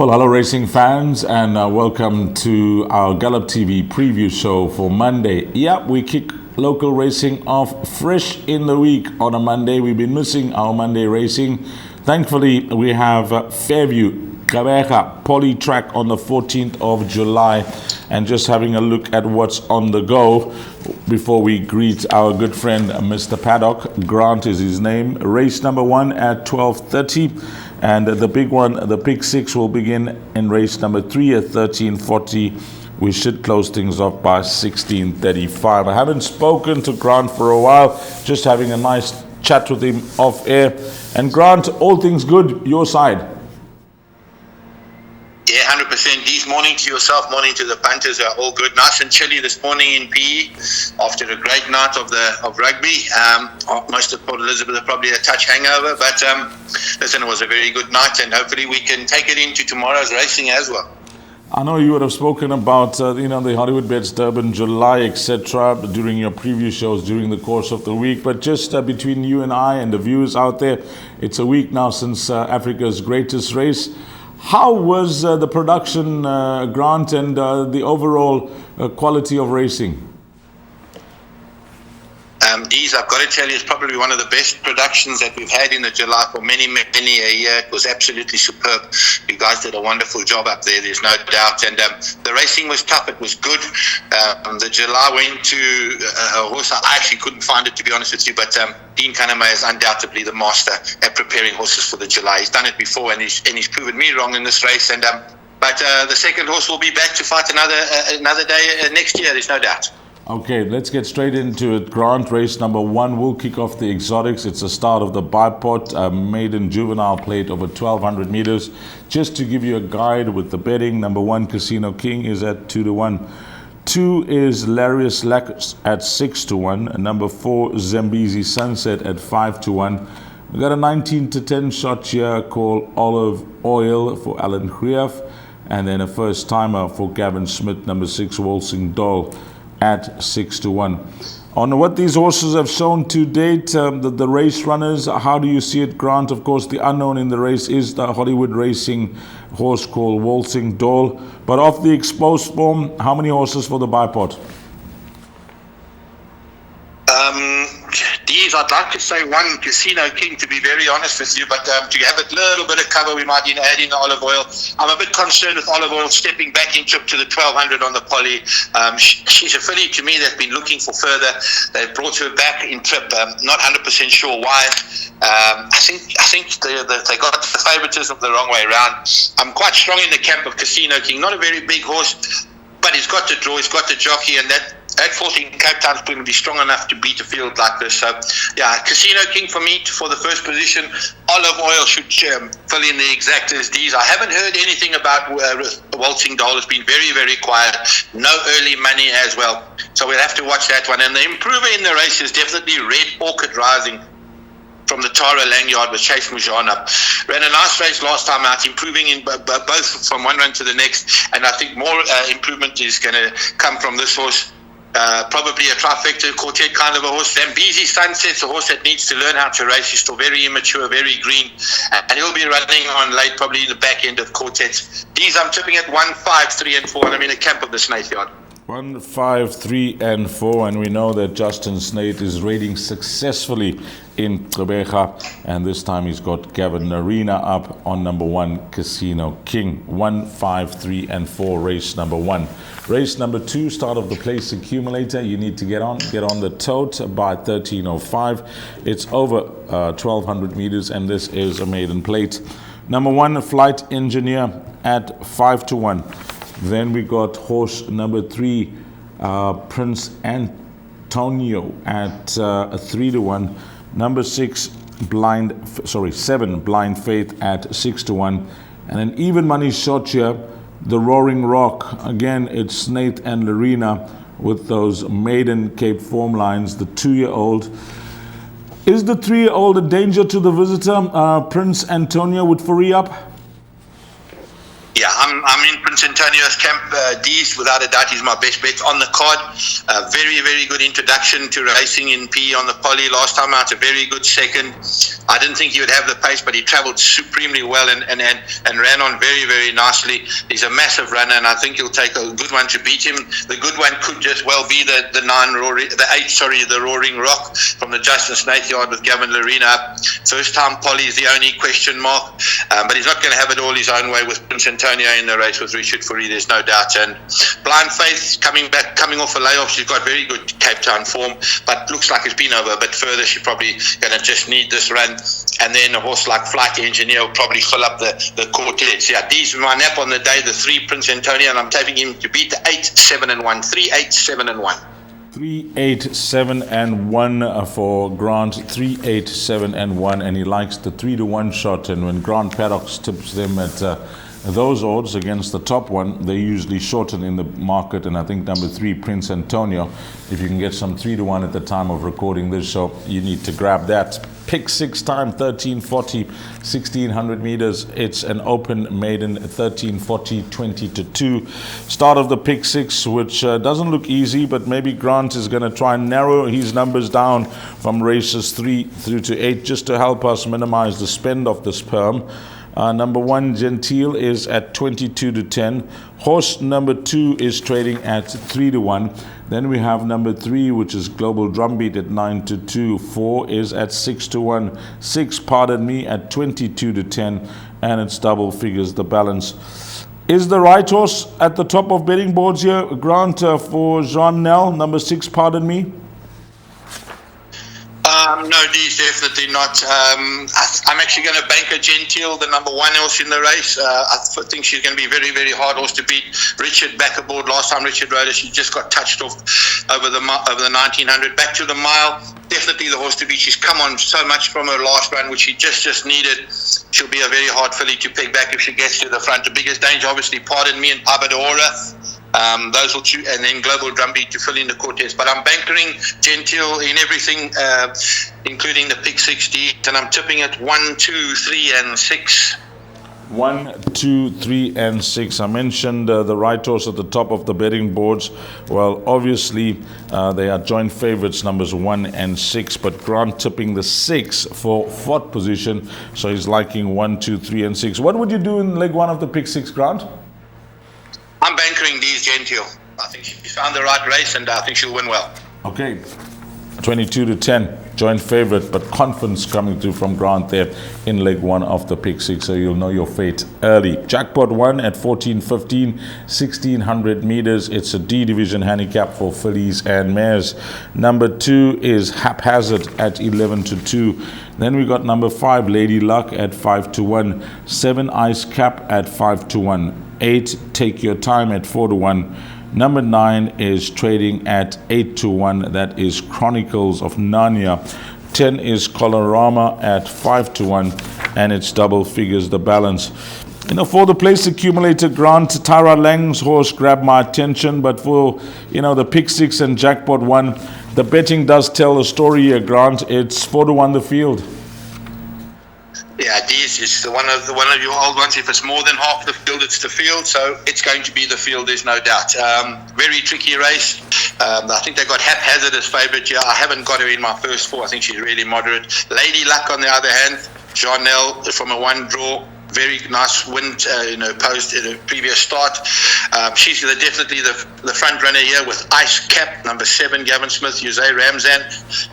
Well, hello racing fans, and welcome to our Gallop TV preview show for Monday. Yeah, we kick local racing off fresh in the week on a Monday. We've been missing our Monday racing. Thankfully, we have Fairview, Gqeberha, Poly Track on the 14th of July, and just having a look at what's on the go before we greet our good friend Mr. Paddock. Grant is his name. Race number 1 at 12:30, and the big one, the Big Six, will begin in race number 3 at 13:40. We should close things off by 16:35. I haven't spoken to Grant for a while, just having a nice chat with him off air. And Grant, all things good, your side? Yeah, 100%. This morning to yourself, morning to the punters, are all good. Nice and chilly this morning in PE after a great night of rugby. Most of Port Elizabeth are probably a touch hangover, but listen, it was a very good night, and hopefully we can take it into tomorrow's racing as well. I know you would have spoken about the Hollywoodbets Durbanville, July, etc. during your preview shows during the course of the week, but just between you and I and the viewers out there, it's a week now since Africa's greatest race. How was the production, Grant, and the overall quality of racing? These, I've got to tell you, is probably one of the best productions that we've had in the July for many a year. It was absolutely superb. You guys did a wonderful job up there, there's no doubt. And the racing was tough, it was good. The July went to a horse, I actually couldn't find it, to be honest with you, but Dean Kaname is undoubtedly the master at preparing horses for the July. He's done it before, and he's proven me wrong in this race. And but the second horse will be back to fight another day next year, there's no doubt. Okay, let's get straight into it. Grant, race number 1 will kick off the exotics. It's the start of the bipod, maiden juvenile plate over 1,200 meters. Just to give you a guide with the betting, number 1, Casino King, is at 2-1. 2 is Larius Lacus at 6-1. And number 4, Zambezi Sunset at 5-1. We got a 19-10 shot here called Olive Oil for Alan Grief. And then a first timer for Gavin Smith, number 6, Walsing Doll, at 6-1. On what these horses have shown to date, the race runners, how do you see it, Grant? Of course, the unknown in the race is the Hollywood racing horse called Walsing Doll. But off the exposed form, how many horses for the bipod? I'd like to say 1, Casino King, to be very honest with you, but to have a little bit of cover, we might add in the Olive Oil. I'm a bit concerned with Olive Oil stepping back in trip to the 1,200 on the Poly. She's a filly to me that's been looking for further. They've brought her back in trip. Not 100% sure why. I think they got the favoritism the wrong way around. I'm quite strong in the camp of Casino King. Not a very big horse, but he's got the draw, he's got the jockey, and that force in Cape Town is going to be strong enough to beat a field like this. So, yeah, Casino King for me for the first position. Olive Oil should fill in the exactas. These, I haven't heard anything about Walsing Doll. It's been very, very quiet. No early money as well. So we'll have to watch that one. And the improver in the race is definitely Red Orchid Rising from the Tara Langyard with Chase Mujana. Ran a nice race last time out, improving in both from one run to the next. And I think more improvement is going to come from this horse. Probably a trifecta quartet kind of a horse. Zambezi Sunset's a horse that needs to learn how to race. He's still very immature, very green, and he'll be running on late, probably in the back end of quartets. These I'm tipping at 1, 5, 3, and 4, and I'm in a camp of the Snake Yard. 1, 5, 3, and 4, and we know that Justin Snate is raiding successfully in Gqeberha, and this time he's got Gavin Narina up on number 1, Casino King. 1, 5, 3, and 4, race number 1. Race number 2, start of the place accumulator. You need to get on the tote by 13:05. It's over 1,200 meters, and this is a maiden plate. Number 1, Flight Engineer at 5-1. Then we got horse number 3, Prince Antonio at 3-1. Number 7, Blind Faith at 6-1. And an even money shot here, the Roaring Rock. Again, it's Snate and Larina with those maiden Cape form lines. The 2-year-old. Is the 3-year-old a danger to the visitor, Prince Antonio with Fourie up? Yeah, I'm in Prince Prince Antonio's camp. D's, without a doubt, he's my best bet on the card. Very, very good introduction to racing in P on the poly last time out. A very good second. I didn't think he would have the pace, but he travelled supremely well and ran on very, very nicely. He's a massive runner, and I think he'll take a good one to beat him. The good one could just well be the 8, the Roaring Rock from the Justin Snaith yard with Gavin Larina. First time poly is the only question mark, but he's not going to have it all his own way with Prince Antonio in the race with Richard Fourie, there's no doubt. And Blind Faith coming off a layoff. She's got very good Cape Town form, but looks like it's been over a bit further. She's probably going to just need this run. And then a horse like Flight Engineer will probably fill up the quartets. Yeah, these are my nap on the day, the 3 Prince Antonio, and I'm taking him to beat the 8, 7 and 1. 3, 8, 7 and 1. 3, 8, 7 and 1 for Grant. 3, 8, 7 and 1, and he likes the 3-1 shot. And when Grant Paddocks tips them at those odds against the top one, they usually shorten in the market. And I think number 3, Prince Antonio, if you can get some 3-1 at the time of recording this show, you need to grab that. Pick 6 time, 1340, 1600 meters. It's an open maiden, 1340, 20-2. Start of the pick 6, which doesn't look easy, but maybe Grant is going to try and narrow his numbers down from races 3 through to 8, just to help us minimize the spend of this perm. Number 1, Gentile, is at 22-10. Horse number 2 is trading at 3-1. Then we have number 3, which is Global Drumbeat, at 9-2. 4 is at 6-1. 6, pardon me, at 22-10, and it's double figures the balance. Is the right horse at the top of betting boards here, Grant, for Jean Nel, number 6, pardon me? No, D's definitely not. I'm actually going to bank a Gentile, the number 1 horse in the race. I think she's going to be very, very hard horse to beat. Richard back aboard last time Richard rode her. She just got touched off over the 1900. Back to the mile, definitely the horse to beat. She's come on so much from her last run, which she just needed. She'll be a very hard filly to peg back if she gets to the front. The biggest danger, obviously, pardon me, and Abadora. Those will two, and then Global Drumbeat to fill in the quartets. But I'm bankering Gentile in everything, including the pick 60, and I'm tipping it 1, 2, 3, and 6. 1, 2, 3, and 6. I mentioned the right horse at the top of the betting boards. Well, obviously, they are joint favorites, numbers 1 and 6, but Grant tipping the 6 for 4th position, so he's liking 1, 2, 3, and 6. What would you do in leg 1 of the pick 6, Grant? I'm bankering these Gentile. I think she's found the right race, and I think she'll win well. Okay, 22-10, joint favorite, but confidence coming through from Grant there in leg 1 of the pick 6, so you'll know your fate early. Jackpot 1 at 14:15, 1600 meters. It's a D division handicap for fillies and mares. Number 2 is Haphazard at 11-2. Then we got number 5, Lady Luck, at 5-1. 7, Ice Cap at 5-1. 8, Take Your Time at 4-1. Number 9 is trading at 8-1. That is Chronicles of Narnia. 10 is Colorama at 5-1, and it's double figures the balance. You know, for the place accumulator, Grant, Tara Lang's horse grabbed my attention, but for, the pick 6 and jackpot 1, the betting does tell a story here, Grant. It's 4-1 the field. Yeah, D's is one of your old ones. If it's more than half the field, it's the field. So it's going to be the field, there's no doubt. Very tricky race. I think they got Haphazard as favourite here. I haven't got her in my first 4. I think she's really moderate. Lady Luck, on the other hand, Jeanelle from a 1 draw. Very nice win, post in a previous start. She's definitely the front runner here with Ice Cap, number 7, Gavin Smith, Jose Ramzan,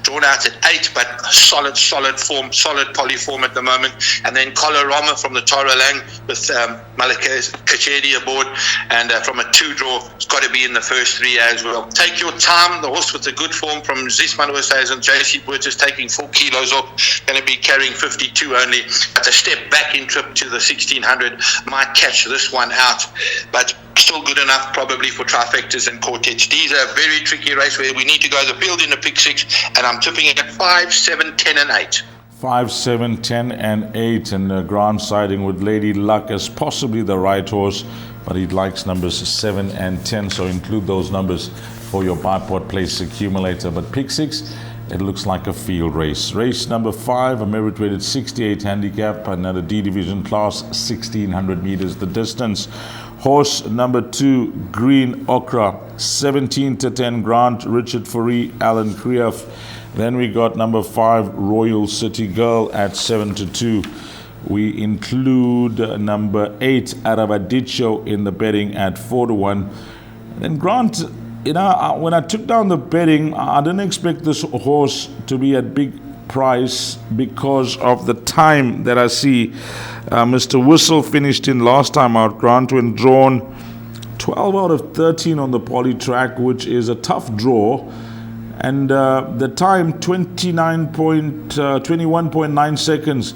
drawn out at 8, but solid form, solid poly form at the moment. And then Colorama from the Tara Lang with Malika Kachedi aboard, and from a 2 draw, it's got to be in the first 3 as well. Take Your Time, the horse with the good form from Zisman Osays and JC Boots is taking 4 kilos off, going to be carrying 52 only. But a step back in trip to the 1600 might catch this one out, but still good enough probably for trifectas and quartets. These are a very tricky race where we need to go the field in the pick 6, and I'm tipping it at 5, 7, 10, and 8. 5, 7, 10, and 8, and Grant siding with Lady Luck as possibly the right horse, but he likes numbers 7 and 10, so include those numbers for your bipod place accumulator. But pick 6, it looks like a field race. Race number 5, a merit-rated 68 handicap, another D division class, 1600 meters the distance. Horse number 2, Green Okra, 17-10, Grant, Richard Fourie, Alan Krief. Then we got number 5, Royal City Girl at 7-2. We include number 8, Arabadicho, in the betting at 4-1. Then Grant, when I took down the betting, I didn't expect this horse to be at big price because of the time that I see. Mr. Whistle finished in last time out, Grant, when drawn 12 out of 13 on the poly track, which is a tough draw. And the time, 21.9 seconds.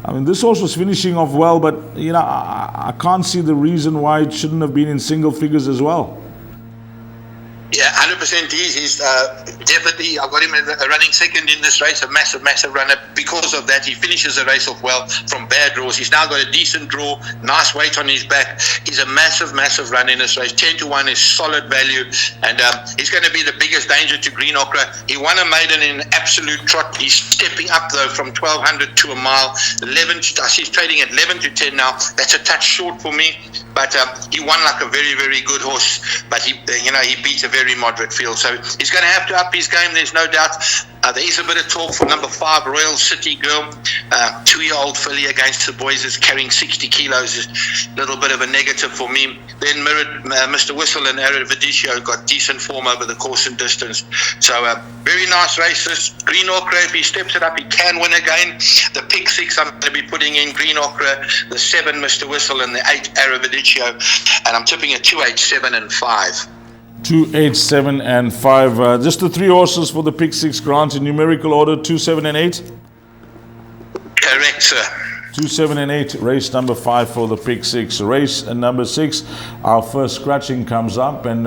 I mean, this horse was finishing off well, but, I can't see the reason why it shouldn't have been in single figures as well. Yeah, 100%. He's definitely, I've got him running second in this race, a massive, massive runner. Because of that, he finishes the race off well from bad draws. He's now got a decent draw, nice weight on his back. He's a massive, massive run in this race. 10-1 is solid value, and he's going to be the biggest danger to Green Okra. He won a maiden in absolute trot. He's stepping up, though, from 1,200 to a mile. I see he's trading at 11-10 now. That's a touch short for me, but he won like a very, very good horse. But he beat a very moderate field, so he's going to have to up his game, there's no doubt. There is a bit of talk for number 5, Royal City Girl, 2-year-old filly against the boys, is carrying 60 kilos, is a little bit of a negative for me. Then Mr. Whistle and Arabadicho got decent form over the course and distance, so very nice races. Green Okra, if he steps it up, he can win again. The pick 6 I'm going to be putting in Green Okra, the 7 Mr. Whistle, and the 8 Arabadicho, and I'm tipping a 2, 8, 7 and 5. 2, 8, 7 and 5. Just the 3 horses for the pick 6, Grant, in numerical order, 2, 7 and 8? Correct, sir. 2, 7 and 8, race number 5 for the pick 6. Race number 6, our first scratching comes up, and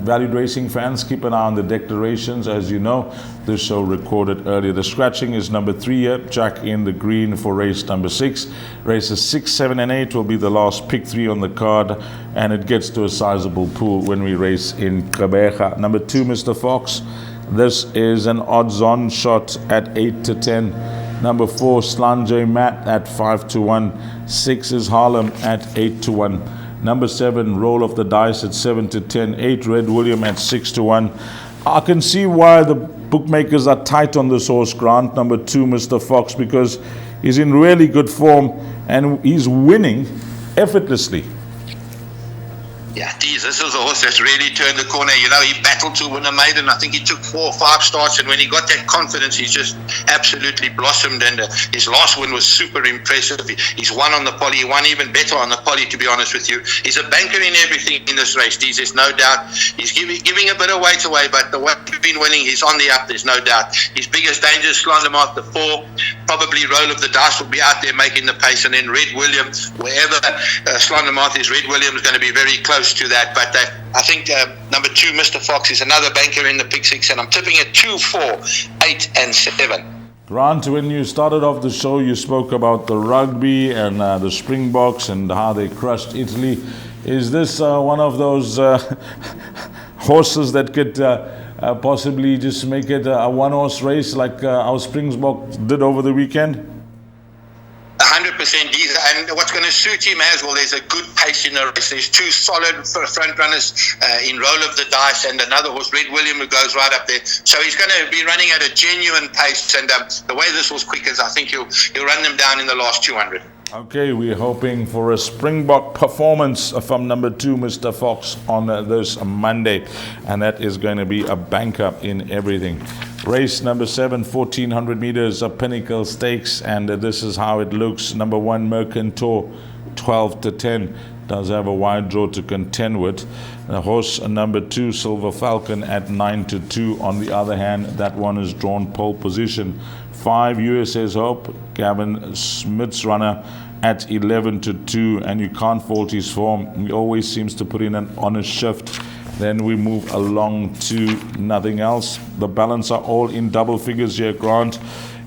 valued racing fans, keep an eye on the declarations. As you know, this show recorded earlier. The scratching is number 3 here, Jack in the green for race number 6. Races 6, 7 and 8 will be the last pick 3 on the card, and it gets to a sizable pool when we race in Gqeberha. Number 2, Mr. Fox. This is an odds-on shot at 8-10. Number 4, Slanjay Matt at 5-1. 6 is Harlem at 8-1. Number 7, Roll of the Dice at 7-10. 8, Red William at 6-1. I can see why the bookmakers are tight on this horse, Grant. Number 2, Mr. Fox, because he's in really good form and he's winning effortlessly. Yeah, geez, this is a horse that's really turned the corner. He battled to win a maiden. I think he took 4 or 5 starts, and when he got that confidence, he's just absolutely blossomed, and his last win was super impressive. He's won on the poly. He won even better on the poly, to be honest with you. He's a banker in everything in this race, geez, there's no doubt. He's giving a bit of weight away, but the way he's been winning, he's on the up, there's no doubt. His biggest danger is Slandermark, the 4. Probably Roll of the Dice will be out there making the pace, and then Red William, wherever Slandermark is, Red William is going to be very close to that, but I think number 2, Mr. Fox, is another banker in the pick 6, and I'm tipping at 2, 4, 8 and 7. Grant, when you started off the show, you spoke about the rugby and the Springboks and how they crushed Italy. Is this one of those horses that could possibly just make it a one-horse race like our Springboks did over the weekend? 100%. And what's going to suit him as well, there's a good pace in the race. There's 2 solid front runners in Roll of the Dice and another horse, Red William, who goes right up there. So he's going to be running at a genuine pace, and the way this horse quickens, I think he'll run them down in the last 200. Okay, we're hoping for a Springbok performance from number 2, Mr. Fox, on this Monday, and that is going to be a banker in everything. Race number 7, 1,400 meters, a Pinnacle Stakes, and this is how it looks. Number 1, Mercantor, 12-10, does have a wide draw to contend with. Horse number 2, Silver Falcon, at 9-2. On the other hand, that one is drawn pole position. 5, USS Hope, Gavin Smith's runner, at 11-2, and you can't fault his form. He always seems to put in an honest shift. Then we move along to nothing else. The balance are all in double figures here, Grant.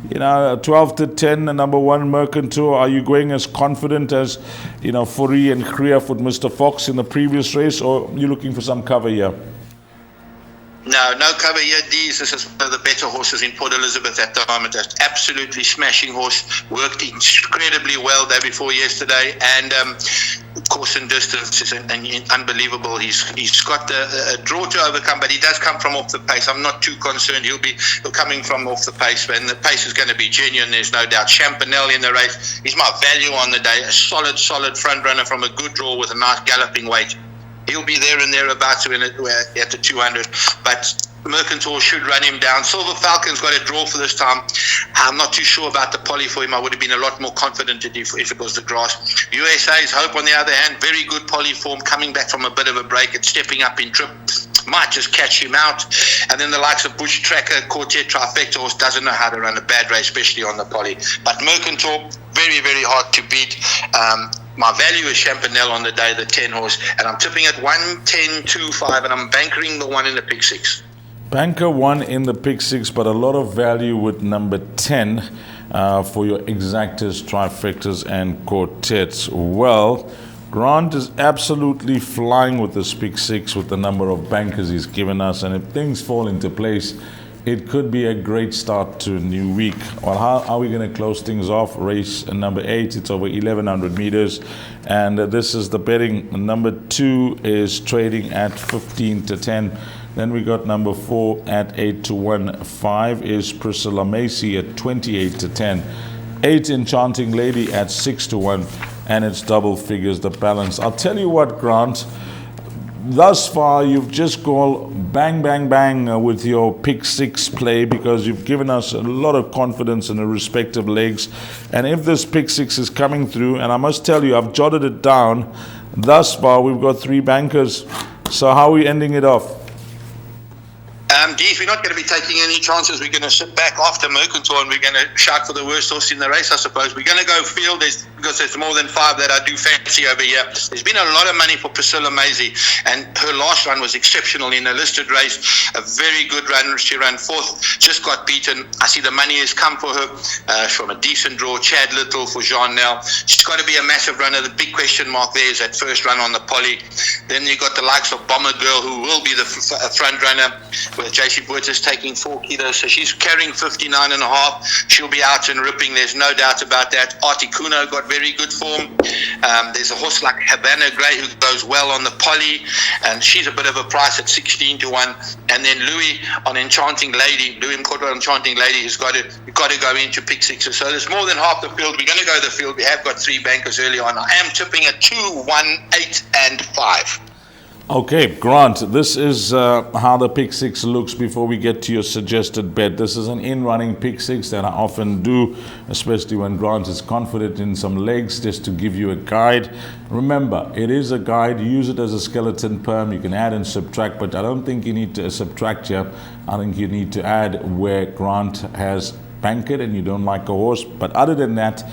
12-10, number 1, Mercantor. Are you going as confident as, Fourie and Krief with Mr. Fox in the previous race, or are you looking for some cover here? No cover here, D's. This is one of the better horses in Port Elizabeth at the moment. Just absolutely smashing horse. Worked incredibly well day before yesterday. And, of course, in distance is unbelievable. He's got a draw to overcome, but he does come from off the pace. I'm not too concerned. He'll coming from off the pace, and the pace is going to be genuine. There's no doubt. Champanel in the race. He's my value on the day. A solid front runner from a good draw with a nice galloping weight. He'll be there and thereabouts at the 200, but Mercantor should run him down. Silver Falcon's got a draw for this time. I'm not too sure about the poly for him. I would have been a lot more confident if it was the grass. USA's Hope, on the other hand, very good poly form, coming back from a bit of a break and stepping up in trip. Might just catch him out. And then the likes of Bush Tracker, Quartet Trifecta horse doesn't know how to run a bad race, especially on the poly. But Mercantor, very, very hard to beat. My value is Champanel on the day, the 10 horse, and I'm tipping at 110.25, and I'm bankering the one in the pick 6. Banker 1 in the pick 6, but a lot of value with number 10 for your exactas, trifectas, and quartets. Well, Grant is absolutely flying with this pick 6 with the number of bankers he's given us, and if things fall into place, it could be a great start to a new week. Well, how are we going to close things off? Race number 8, it's over 1,100 meters. And this is the betting. Number 2 is trading at 15 to 10. Then we got number 4 at 8 to 1. 5 is Priscilla Macy at 28 to 10. 8 Enchanting Lady at 6 to 1. And it's double figures, the balance. I'll tell you what, Grant. Thus far, you've just gone bang, bang, bang with your pick 6 play because you've given us a lot of confidence in the respective legs. And if this pick 6 is coming through, and I must tell you, I've jotted it down, thus far we've got 3 bankers. So how are we ending it off? We're not going to be taking any chances. We're going to sit back after Mercantor and we're going to shout for the worst horse in the race, I suppose. We're going to go field because there's more than 5 that I do fancy over here. There's been a lot of money for Priscilla Macy, and her last run was exceptional in a listed race. A very good run. She ran 4th, just got beaten. I see the money has come for her from a decent draw. Chad Little for Jean Nell. She's got to be a massive runner. The big question mark there is that first run on the poly. Then you got the likes of Bomber Girl, who will be the front runner, with JC Boertes taking 4 kilos, so she's carrying 59.5. She'll be out and ripping, there's no doubt about that. Articuno got very good form. There's a horse like Havana Grey who goes well on the poly, and she's a bit of a price at 16 to 1. And then Louis on Enchanting Lady, Louis Mkotwa Enchanting Lady, who's got to go into pick 6. So there's more than half the field. We're going to go the field. We have got 3 bankers early on. I am tipping at 2, 1, 8, and 5. Okay, Grant, this is how the pick 6 looks before we get to your suggested bet. This is an in-running pick 6 that I often do, especially when Grant is confident in some legs, just to give you a guide. Remember, it is a guide. Use it as a skeleton perm. You can add and subtract, but I don't think you need to subtract here. I think you need to add where Grant has banked and you don't like a horse. But other than that,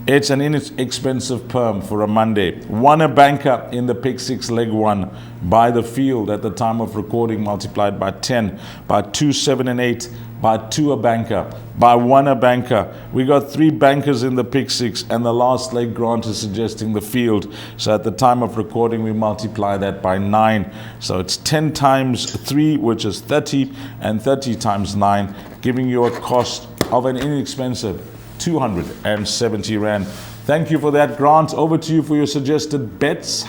it's an inexpensive perm for a Monday. 1 a banker in the pick 6 leg 1 by the field at the time of recording, multiplied by 10, by 2, 7, and 8, by 2 a banker, by 1 a banker. We got 3 bankers in the pick 6, and the last leg Grant is suggesting the field. So at the time of recording, we multiply that by 9. So it's 10 times 3, which is 30, and 30 times 9, giving you a cost of an inexpensive 270 Rand. Thank you for that, Grant. Over to you for your suggested bets.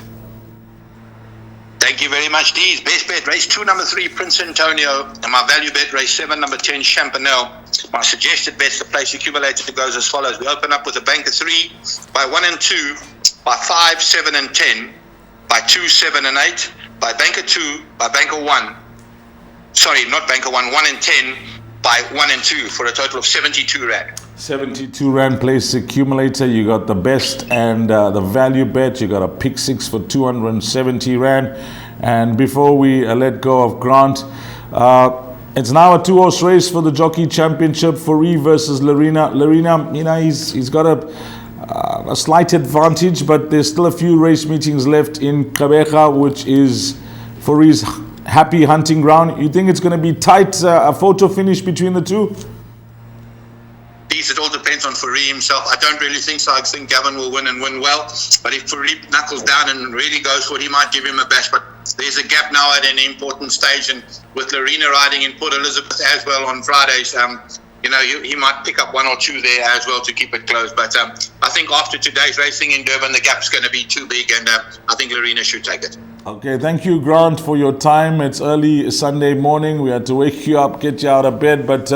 Thank you very much, Dees. Best bet, race 2, number 3, Prince Antonio. And my value bet, race 7, number 10, Champanel. My suggested bets, the place accumulator goes as follows. We open up with a banker 3, by 1 and 2, by 5, 7, and 10, by 2, 7, and 8, by banker 2, by banker 1. Sorry, not banker 1, 1 and 10, by 1 and 2, for a total of 72 Rand. 72 Rand place accumulator. You got the best and the value bet. You got a pick 6 for 270 Rand. And before we let go of Grant, it's now a 2-horse race for the Jockey Championship. Fourie versus Larina. Larina, you know, he's got a slight advantage, but there's still a few race meetings left in Kabeja, which is Fourie's happy hunting ground. You think it's going to be tight, a photo finish between the two? Dees, it all depends on Fourie himself. I don't really think so. I think Gavin will win and win well. But if Fourie knuckles down and really goes for it, he might give him a bash. But there's a gap now at an important stage. And with Lorena riding in Port Elizabeth as well on Fridays, he might pick up 1 or 2 there as well to keep it close. But I think after today's racing in Durban, the gap's going to be too big. And I think Lorena should take it. Okay, thank you, Grant, for your time. It's early Sunday morning. We had to wake you up, get you out of bed. But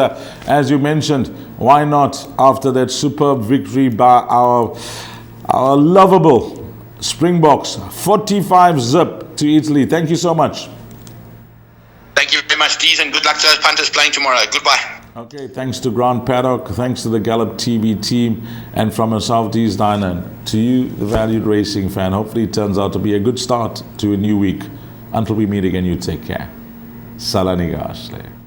as you mentioned, why not after that superb victory by our lovable Springboks, 45 zip to Italy. Thank you so much. Thank you very much, Dees, and good luck to those punters playing tomorrow. Goodbye. Okay, thanks to Grant Paddock, thanks to the Gallop TV team, and from myself, Dees Diner, to you, the valued racing fan. Hopefully it turns out to be a good start to a new week. Until we meet again, you take care. Salani Gashle.